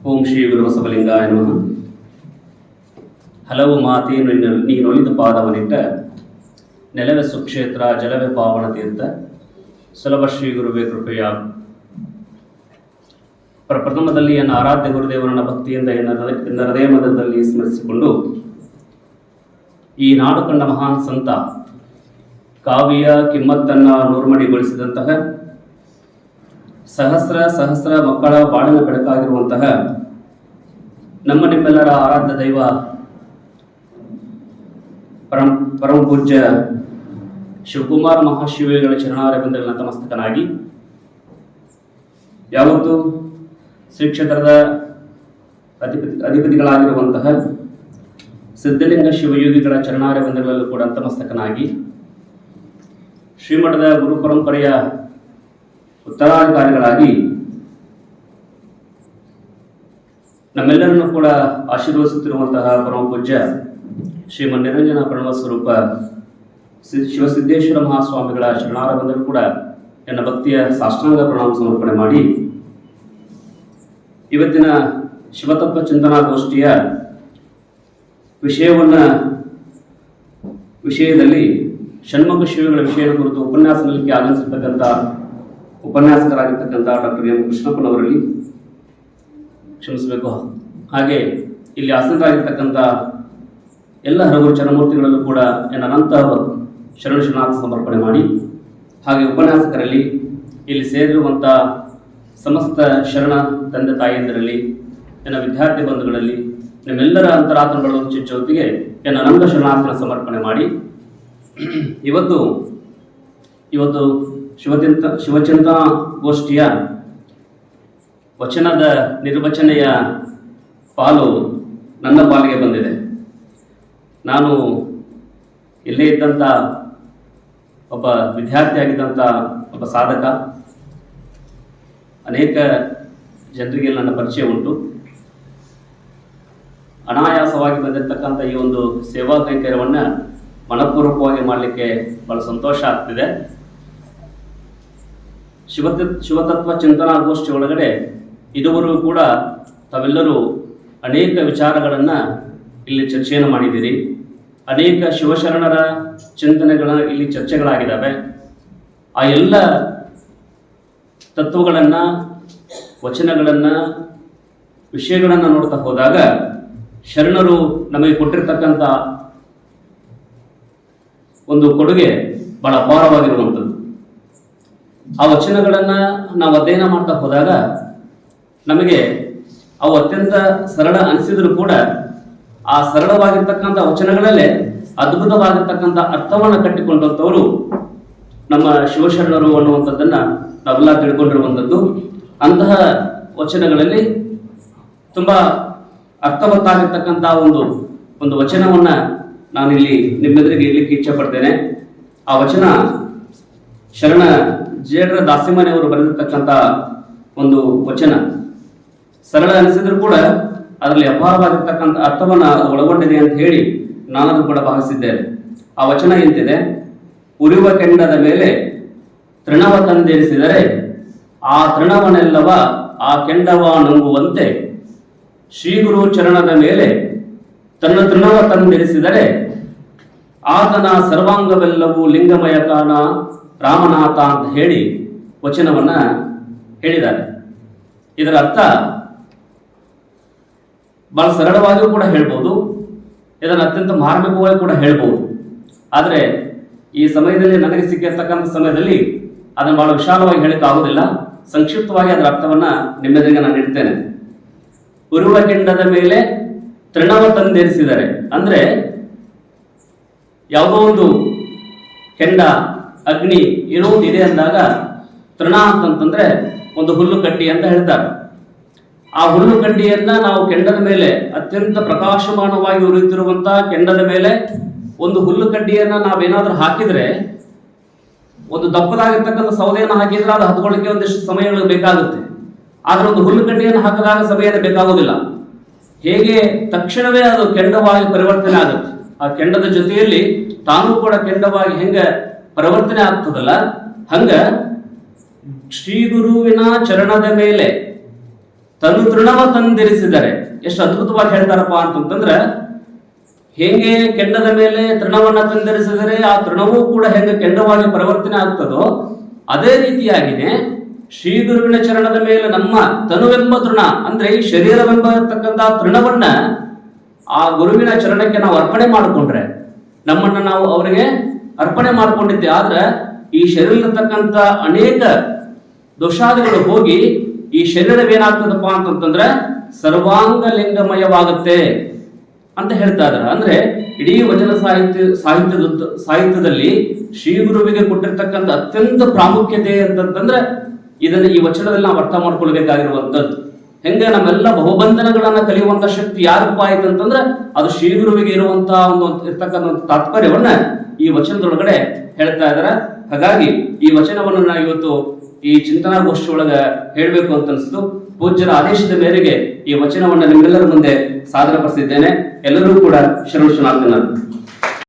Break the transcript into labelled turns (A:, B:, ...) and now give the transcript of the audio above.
A: ಓಂ ಶ್ರೀ ಗುರು ಬಸವಲಿಂಗಾಯ ನಮಃ. ಹಲವು ಮಾತಿ ನೀನೊಲಿದು ಪಾದವನಿಟ್ಟ ನೆಲವೇ ಸುಕ್ಷೇತ್ರ ಜಲವೇ ಪಾವನ ತೀರ್ಥ ಸುಲಭ ಶ್ರೀ ಗುರುವೇ ಕೃಪೆಯ. ಪ್ರಥಮದಲ್ಲಿ ಎನ್ನ ಆರಾಧ್ಯ ಗುರುದೇವರನ್ನ ಭಕ್ತಿಯಿಂದ ಎನ್ನ ಹೃದಯ ಮಧ್ಯದಲ್ಲಿ ಸ್ಮರಿಸಿಕೊಂಡು ಈ ನಾಡು ಕಂಡ ಮಹಾನ್ ಸಂತ ಕಾವ್ಯ ಕಿಮ್ಮತ್ತನ್ನ ನೂರ್ಮಡಿಗೊಳಿಸಿದಂತಹ ಸಹಸ್ರ ಮಕ್ಕಳ ಬಾಳಿನ ಬೆಳಕಾಗಿರುವಂತಹ ನಮ್ಮ ನಿಮ್ಮೆಲ್ಲರ ಆರಾಧ್ಯ ದೈವ ಪರಮ ಪೂಜ್ಯ ಶಿವಕುಮಾರ ಮಹಾಶಿವಗಳ ಚರಣಾರವಿಂದಗಳ ನತಮಸ್ತಕನಾಗಿ ಯಾವತ್ತು ಶ್ರೀ ಕ್ಷೇತ್ರದ ಅಧಿಪತಿಗಳಾಗಿರುವಂತಹ ಸಿದ್ಧಲಿಂಗ ಶಿವಯೋಗಿಗಳ ಚರಣಾರವಿಂದಗಳಲ್ಲೂ ಕೂಡ ನತಮಸ್ತಕನಾಗಿ ಶ್ರೀಮಠದ ಗುರು ಪರಂಪರೆಯ ಉತ್ತರಾಧಿಕಾರಿಗಳಾಗಿ ನಮ್ಮೆಲ್ಲರನ್ನು ಕೂಡ ಆಶೀರ್ವದಿಸುತ್ತಿರುವಂತಹ ಪರಮ ಪೂಜ್ಯ ಶ್ರೀಮನ್ ನಿರಂಜನ ಪ್ರಣವ ಸ್ವರೂಪ ಶಿವಸಿದ್ದೇಶ್ವರ ಮಹಾಸ್ವಾಮಿಗಳ ಶರಣಾರವಿಂದರು ಕೂಡ ನನ್ನ ಭಕ್ತಿಯ ಸಾಷ್ಟಾಂಗ ಪ್ರಣಾಮ ಸಮರ್ಪಣೆ ಮಾಡಿ ಇವತ್ತಿನ ಶಿವತತ್ವ ಚಿಂತನಾ ಗೋಷ್ಠಿಯ ವಿಷಯದಲ್ಲಿ ಷಣ್ಮುಖ ಶಿವಗಳ ವಿಷಯದ ಕುರಿತು ಉಪನ್ಯಾಸ ನೀಡಲಿಕ್ಕೆ ಆಗಮಿಸಿರ್ತಕ್ಕಂಥ ಉಪನ್ಯಾಸಕರಾಗಿರ್ತಕ್ಕಂಥ ಡಾಕ್ಟರ್ ಎಂ ಕೃಷ್ಣಪ್ಪನವರಲ್ಲಿ ಕ್ಷಮಿಸಬೇಕು. ಹಾಗೆ ಇಲ್ಲಿ ಆಸನರಾಗಿರ್ತಕ್ಕಂಥ ಎಲ್ಲ ಹರಗುರು ಚರಮೂರ್ತಿಗಳಲ್ಲೂ ಕೂಡ ನನ್ನ ಅನಂತ ಶರಣಾರ್ಥ ಸಮರ್ಪಣೆ ಮಾಡಿ, ಹಾಗೆ ಉಪನ್ಯಾಸಕರಲ್ಲಿ ಇಲ್ಲಿ ಸೇರಿರುವಂಥ ಸಮಸ್ತ ಶರಣ ತಂದೆ ತಾಯಿಯಂದರಲ್ಲಿ, ನನ್ನ ವಿದ್ಯಾರ್ಥಿ ಬಂಧುಗಳಲ್ಲಿ, ನಿಮ್ಮೆಲ್ಲರ ಅಂತರಾತ್ಮಗಳು ಜೊತೆಗೆ ನನ್ನ ಅನಂತ ಶರಣಾರ್ಥನ ಸಮರ್ಪಣೆ ಮಾಡಿ ಇವತ್ತು ಶಿವಚಿಂತನಾ ಗೋಷ್ಠಿಯ ವಚನದ ನಿರ್ವಚನೆಯ ಪಾಲು ನನ್ನ ಪಾಲಿಗೆ ಬಂದಿದೆ. ನಾನು ಇಲ್ಲೇ ಇದ್ದಂಥ ಒಬ್ಬ ವಿದ್ಯಾರ್ಥಿಯಾಗಿದ್ದಂಥ ಒಬ್ಬ ಸಾಧಕ, ಅನೇಕ ಜನರಿಗೆ ನನ್ನ ಪರಿಚಯ ಉಂಟು. ಅನಾಯಾಸವಾಗಿ ಬಂದಿರತಕ್ಕಂಥ ಈ ಒಂದು ಸೇವಾ ಕೈಂಕರ್ಯವನ್ನು ಮನಪೂರ್ವಕವಾಗಿ ಮಾಡಲಿಕ್ಕೆ ಬಹಳ ಸಂತೋಷ ಆಗ್ತಿದೆ. ಶಿವತತ್ವ ಚಿಂತನಾ ಗೋಷ್ಠಿ ಒಳಗಡೆ ಇದುವರೆಗೂ ಕೂಡ ತಾವೆಲ್ಲರೂ ಅನೇಕ ವಿಚಾರಗಳನ್ನು ಇಲ್ಲಿ ಚರ್ಚೆಯನ್ನು ಮಾಡಿದ್ದೀರಿ. ಅನೇಕ ಶಿವಶರಣರ ಚಿಂತನೆಗಳ ಇಲ್ಲಿ ಚರ್ಚೆಗಳಾಗಿದ್ದಾವೆ. ಆ ಎಲ್ಲ ತತ್ವಗಳನ್ನು, ವಚನಗಳನ್ನು, ವಿಷಯಗಳನ್ನು ನೋಡ್ತಾ ಹೋದಾಗ ಶರಣರು ನಮಗೆ ಕೊಟ್ಟಿರ್ತಕ್ಕಂಥ ಒಂದು ಕೊಡುಗೆ ಬಹಳ ಅಪಾರವಾಗಿರುವಂಥದ್ದು. ಆ ವಚನಗಳನ್ನು ನಾವು ಅಧ್ಯಯನ ಮಾಡ್ತಾ ಹೋದಾಗ ನಮಗೆ ಅವು ಅತ್ಯಂತ ಸರಳ ಅನಿಸಿದರೂ ಕೂಡ ಆ ಸರಳವಾಗಿರ್ತಕ್ಕಂಥ ವಚನಗಳಲ್ಲೇ ಅದ್ಭುತವಾಗಿರ್ತಕ್ಕಂಥ ಅರ್ಥವನ್ನು ಕಟ್ಟಿಕೊಂಡಂಥವರು ನಮ್ಮ ಶಿವಶರಣರು ಅನ್ನುವಂಥದ್ದನ್ನು ನಾವೆಲ್ಲ ತಿಳ್ಕೊಂಡಿರುವಂಥದ್ದು. ಅಂತಹ ವಚನಗಳಲ್ಲಿ ತುಂಬ ಅರ್ಥವತ್ತಾಗಿರ್ತಕ್ಕಂಥ ಒಂದು ವಚನವನ್ನು ನಾನಿಲ್ಲಿ ನಿಮ್ಮೆದುರಿಗೆ ಇಡಲಿಕ್ಕೆ ಇಚ್ಛೆ ಪಡ್ತೇನೆ. ಆ ವಚನ ಶರಣ ಜೇಡ್ರ ದಾಸಿಮನೆಯವರು ಬರೆದಿರ್ತಕ್ಕಂಥ ಒಂದು ವಚನ. ಸರಳ ಅನಿಸಿದ್ರು ಕೂಡ ಅದರಲ್ಲಿ ಅಪಾರವಾಗಿರ್ತಕ್ಕಂಥ ಅರ್ಥವನ್ನು ಅದು ಒಳಗೊಂಡಿದೆ ಅಂತ ಹೇಳಿ ನಾನದು ಕೂಡ ಭಾವಿಸಿದ್ದೇನೆ. ಆ ವಚನ ಎಂತಿದೆ: ಉರಿಯುವ ಕೆಂಡದ ಮೇಲೆ ತೃಣವ ತಂದೇರಿಸಿದರೆ ಆ ತೃಣವನ್ನೆಲ್ಲವ ಆ ಕೆಂಡವ ನುಂಗುವಂತೆ ಶ್ರೀಗುರು ಚರಣದ ಮೇಲೆ ತನ್ನ ತೃಣವ ತಂದೇರಿಸಿದರೆ ಆತನ ಸರ್ವಾಂಗವೆಲ್ಲವೂ ಲಿಂಗಮಯ ಕಾಣ ರಾಮನಾಥ ಅಂತ ಹೇಳಿ ವಚನವನ್ನ ಹೇಳಿದ್ದಾರೆ. ಇದರ ಅರ್ಥ ಬಹಳ ಸರಳವಾಗಿಯೂ ಕೂಡ ಹೇಳ್ಬೋದು, ಇದನ್ನು ಅತ್ಯಂತ ಮಾರ್ಮಿಕವಾಗಿ ಕೂಡ ಹೇಳ್ಬೋದು. ಆದರೆ ಈ ಸಮಯದಲ್ಲಿ ನನಗೆ ಸಿಕ್ಕಿರ್ತಕ್ಕಂಥ ಸಮಯದಲ್ಲಿ ಅದನ್ನು ಬಹಳ ವಿಶಾಲವಾಗಿ ಹೇಳಕ್ಕೆ ಆಗುವುದಿಲ್ಲ. ಸಂಕ್ಷಿಪ್ತವಾಗಿ ಅದರ ಅರ್ಥವನ್ನ ನಿಮ್ಮೆದುರಿಗೆ ನಾನು ಇಡ್ತೇನೆ. ಉರುವ ಕೆಂಡದ ಮೇಲೆ ತೃಣವ ತಂದೇರಿಸಿದರೆ ಅಂದ್ರೆ ಯಾವುದೋ ಒಂದು ಕೆಂಡ, ಅಗ್ನಿ ಏನೋ ಇದೆ ಅಂದಾಗ ತೃಣ ಅಂತಂತಂದ್ರೆ ಒಂದು ಹುಲ್ಲು ಕಡ್ಡಿ ಅಂತ ಹೇಳ್ತಾರೆ. ಆ ಹುಲ್ಲು ಕಡ್ಡಿಯನ್ನ ನಾವು ಕೆಂಡದ ಮೇಲೆ, ಅತ್ಯಂತ ಪ್ರಕಾಶಮಾನವಾಗಿ ಉರಿಯುತ್ತಿರುವಂತಹ ಕೆಂಡದ ಮೇಲೆ ಒಂದು ಹುಲ್ಲು ಕಡ್ಡಿಯನ್ನ ನಾವೇನಾದ್ರೂ ಹಾಕಿದ್ರೆ, ಒಂದು ದಪ್ಪದಾಗಿರ್ತಕ್ಕಂಥ ಸೌದೆಯನ್ನು ಹಾಕಿದ್ರೆ ಅದು ಹತ್ಕೊಳ್ಳಿಕ್ಕೆ ಒಂದಿಷ್ಟು ಸಮಯಗಳು ಬೇಕಾಗುತ್ತೆ. ಆದ್ರೆ ಒಂದು ಹುಲ್ಲು ಕಡ್ಡಿಯನ್ನು ಹಾಕಿದಾಗ ಸಮಯ ಬೇಕಾಗುವುದಿಲ್ಲ. ಹೇಗೆ ತಕ್ಷಣವೇ ಅದು ಕೆಂಡವಾಗಿ ಪರಿವರ್ತನೆ ಆಗುತ್ತೆ. ಆ ಕೆಂಡದ ಜೊತೆಯಲ್ಲಿ ತಾನು ಕೂಡ ಕೆಂಡವಾಗಿ ಹೆಂಗ ಪರಿವರ್ತನೆ ಆಗ್ತದಲ್ಲ, ಹಂಗ ಶ್ರೀ ಗುರುವಿನ ಚರಣದ ಮೇಲೆ ತನು ತೃಣವ ತಂದಿರಿಸಿದರೆ. ಎಷ್ಟು ಅದ್ಭುತವಾಗಿ ಹೇಳ್ತಾರಪ್ಪ ಅಂತಂದ್ರೆ, ಹೇಗೆ ಕೆಂಡದ ಮೇಲೆ ತೃಣವನ್ನ ತಂದಿರಿಸಿದರೆ ಆ ತೃಣವೂ ಕೂಡ ಹೇಗೆ ಕೆಂಡವಾಗಿ ಪರಿವರ್ತನೆ ಆಗ್ತದೋ ಅದೇ ರೀತಿಯಾಗಿನೇ ಶ್ರೀ ಗುರುವಿನ ಚರಣದ ಮೇಲೆ ನಮ್ಮ ತನುವೆಂಬ ತೃಣ ಅಂದ್ರೆ ಈ ಶರೀರವೆಂಬ ಇರ್ತಕ್ಕಂತಹ ತೃಣವನ್ನ ಆ ಗುರುವಿನ ಚರಣಕ್ಕೆ ನಾವು ಅರ್ಪಣೆ ಮಾಡಿಕೊಂಡ್ರೆ, ನಮ್ಮನ್ನ ನಾವು ಅವರಿಗೆ ಅರ್ಪಣೆ ಮಾಡ್ಕೊಂಡಿದ್ದೆ ಆದ್ರೆ ಈ ಶರೀರತಕ್ಕಂತ ಅನೇಕ ದೋಷಾದಿಗಳು ಹೋಗಿ ಈ ಶರೀರವೇನಾಗ್ತದಪ್ಪ ಅಂತಂದ್ರೆ ಸರ್ವಾಂಗ ಲಿಂಗಮಯವಾಗುತ್ತೆ ಅಂತ ಹೇಳ್ತಾ ಇದ್ದಾರೆ. ಅಂದ್ರೆ ಇಡೀ ವಚನ ಸಾಹಿತ್ಯದಲ್ಲಿ ಶ್ರೀ ಗುರುವಿಗೆ ಕೊಟ್ಟಿರ್ತಕ್ಕಂಥ ಅತ್ಯಂತ ಪ್ರಾಮುಖ್ಯತೆ ಅಂತಂದ್ರೆ ಇದನ್ನ ಈ ವಚನದಲ್ಲಿ ನಾವು ಅರ್ಥ ಮಾಡ್ಕೊಳ್ಬೇಕಾಗಿರುವಂತದ್ದು. ಹೆಂಗೆ ನಮ್ಮೆಲ್ಲ ಬಹುಬಂಧನಗಳನ್ನ ಕಲಿಯುವಂತ ಶಕ್ತಿ ಯಾರಪ್ಪ ಆಯ್ತು ಅಂತಂದ್ರೆ ಅದು ಶ್ರೀ ಗುರುವಿಗೆ ಇರುವಂತಹ ಇರ್ತಕ್ಕಂಥ ತಾತ್ಪರ್ಯವನ್ನ ಈ ವಚನದೊಳಗಡೆ ಹೇಳ್ತಾ ಇದಾರೆ. ಹಾಗಾಗಿ ಈ ವಚನವನ್ನು ನಾನು ಇವತ್ತು ಈ ಚಿಂತನಾಗೋಷ್ಠಿ ಒಳಗ ಹೇಳ್ಬೇಕು ಅಂತ ಅನಿಸ್ತು. ಪೂಜ್ಯರ ಆದೇಶದ ಮೇರೆಗೆ ಈ ವಚನವನ್ನು ನಿಮ್ಮೆಲ್ಲರ ಮುಂದೆ ಸಾದರಪಡಿಸಿದ್ದೇನೆ. ಎಲ್ಲರೂ ಕೂಡ ಶರಣು ಶರಣಾರ್ಥಿಗಳು.